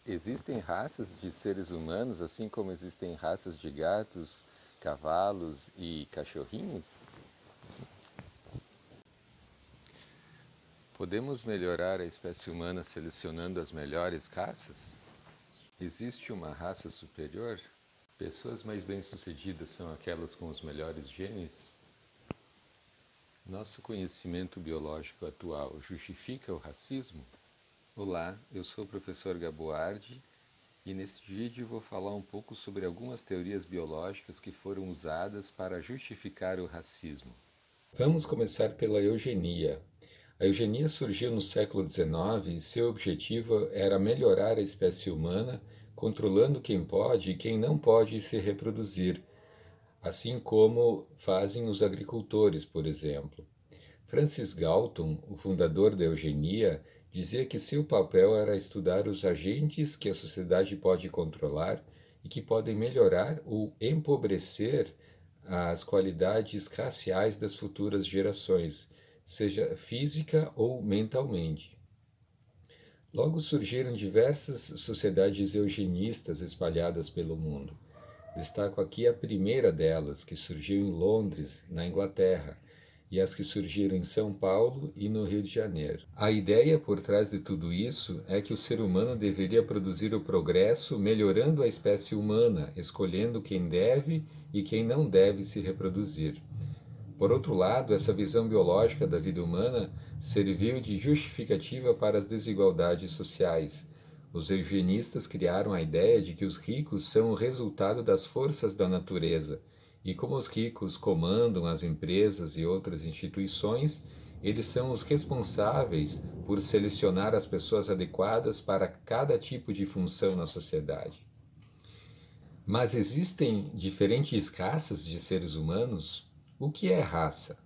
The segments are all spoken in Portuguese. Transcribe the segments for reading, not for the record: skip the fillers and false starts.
Existem raças de seres humanos, assim como existem raças de gatos, cavalos e cachorrinhos? Podemos melhorar a espécie humana selecionando as melhores raças? Existe uma raça superior? Pessoas mais bem-sucedidas são aquelas com os melhores genes? Nosso conhecimento biológico atual justifica o racismo? Olá, eu sou o professor Gaboardi e neste vídeo vou falar um pouco sobre algumas teorias biológicas que foram usadas para justificar o racismo. Vamos começar pela eugenia. A eugenia surgiu no século XIX e seu objetivo era melhorar a espécie humana, controlando quem pode e quem não pode se reproduzir, assim como fazem os agricultores, por exemplo. Francis Galton, o fundador da eugenia, dizia que seu papel era estudar os agentes que a sociedade pode controlar e que podem melhorar ou empobrecer as qualidades raciais das futuras gerações, seja física ou mentalmente. Logo surgiram diversas sociedades eugenistas espalhadas pelo mundo. Destaco aqui a primeira delas, que surgiu em Londres, na Inglaterra, e as que surgiram em São Paulo e no Rio de Janeiro. A ideia por trás de tudo isso é que o ser humano deveria produzir o progresso melhorando a espécie humana, escolhendo quem deve e quem não deve se reproduzir. Por outro lado, essa visão biológica da vida humana serviu de justificativa para as desigualdades sociais. Os eugenistas criaram a ideia de que os ricos são o resultado das forças da natureza, e como os ricos comandam as empresas e outras instituições, eles são os responsáveis por selecionar as pessoas adequadas para cada tipo de função na sociedade. Mas existem diferentes raças de seres humanos? O que é raça?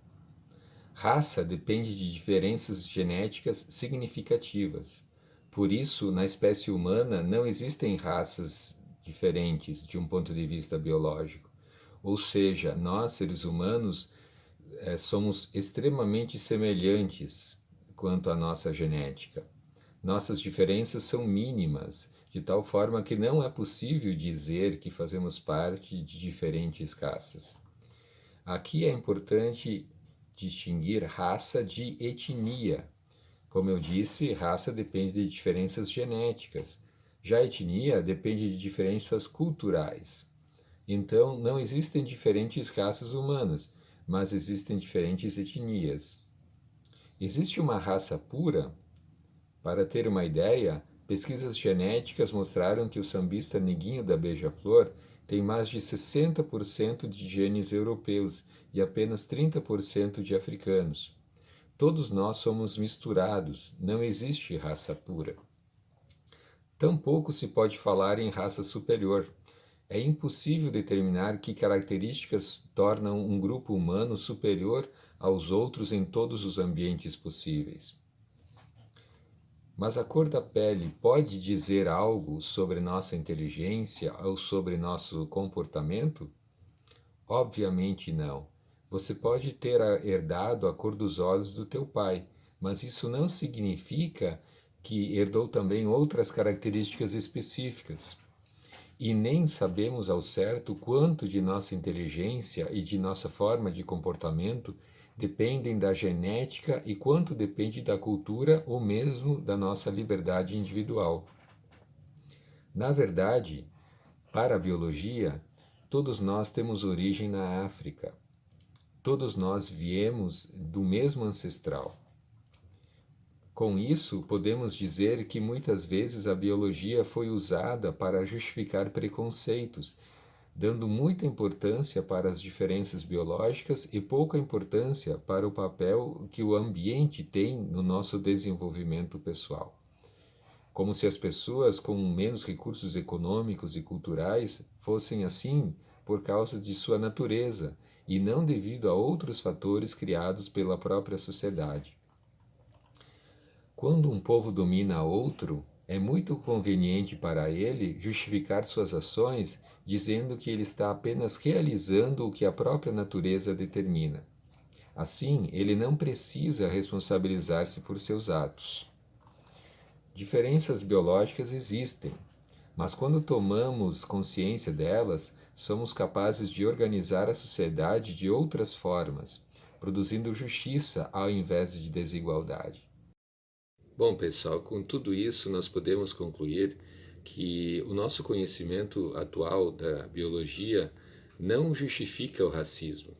Raça depende de diferenças genéticas significativas. Por isso, na espécie humana não existem raças diferentes de um ponto de vista biológico. Ou seja, nós, seres humanos, somos extremamente semelhantes quanto à nossa genética. Nossas diferenças são mínimas, de tal forma que não é possível dizer que fazemos parte de diferentes raças. Aqui é importante distinguir raça de etnia. Como eu disse, raça depende de diferenças genéticas. Já etnia depende de diferenças culturais. Então, não existem diferentes raças humanas, mas existem diferentes etnias. Existe uma raça pura? Para ter uma ideia, pesquisas genéticas mostraram que o sambista Neguinho da Beija-Flor tem mais de 60% de genes europeus e apenas 30% de africanos. Todos nós somos misturados, não existe raça pura. Tampouco se pode falar em raça superior. É impossível determinar que características tornam um grupo humano superior aos outros em todos os ambientes possíveis. Mas a cor da pele pode dizer algo sobre nossa inteligência ou sobre nosso comportamento? Obviamente não. Você pode ter herdado a cor dos olhos do teu pai, mas isso não significa que herdou também outras características específicas. E nem sabemos ao certo quanto de nossa inteligência e de nossa forma de comportamento dependem da genética e quanto depende da cultura ou mesmo da nossa liberdade individual. Na verdade, para a biologia, todos nós temos origem na África. Todos nós viemos do mesmo ancestral. Com isso, podemos dizer que muitas vezes a biologia foi usada para justificar preconceitos, dando muita importância para as diferenças biológicas e pouca importância para o papel que o ambiente tem no nosso desenvolvimento pessoal. Como se as pessoas com menos recursos econômicos e culturais fossem assim por causa de sua natureza e não devido a outros fatores criados pela própria sociedade. Quando um povo domina outro, é muito conveniente para ele justificar suas ações dizendo que ele está apenas realizando o que a própria natureza determina. Assim, ele não precisa responsabilizar-se por seus atos. Diferenças biológicas existem, mas quando tomamos consciência delas, somos capazes de organizar a sociedade de outras formas, produzindo justiça ao invés de desigualdade. Bom, pessoal, com tudo isso nós podemos concluir que o nosso conhecimento atual da biologia não justifica o racismo.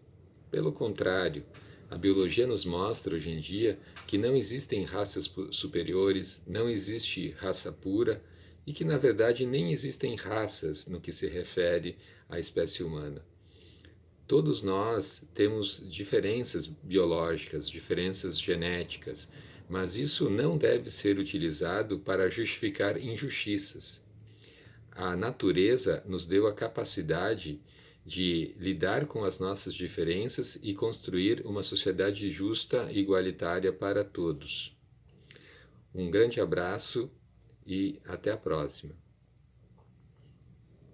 Pelo contrário, a biologia nos mostra hoje em dia que não existem raças superiores, não existe raça pura e que, na verdade, nem existem raças no que se refere à espécie humana. Todos nós temos diferenças biológicas, diferenças genéticas, mas isso não deve ser utilizado para justificar injustiças. A natureza nos deu a capacidade de lidar com as nossas diferenças e construir uma sociedade justa e igualitária para todos. Um grande abraço e até a próxima.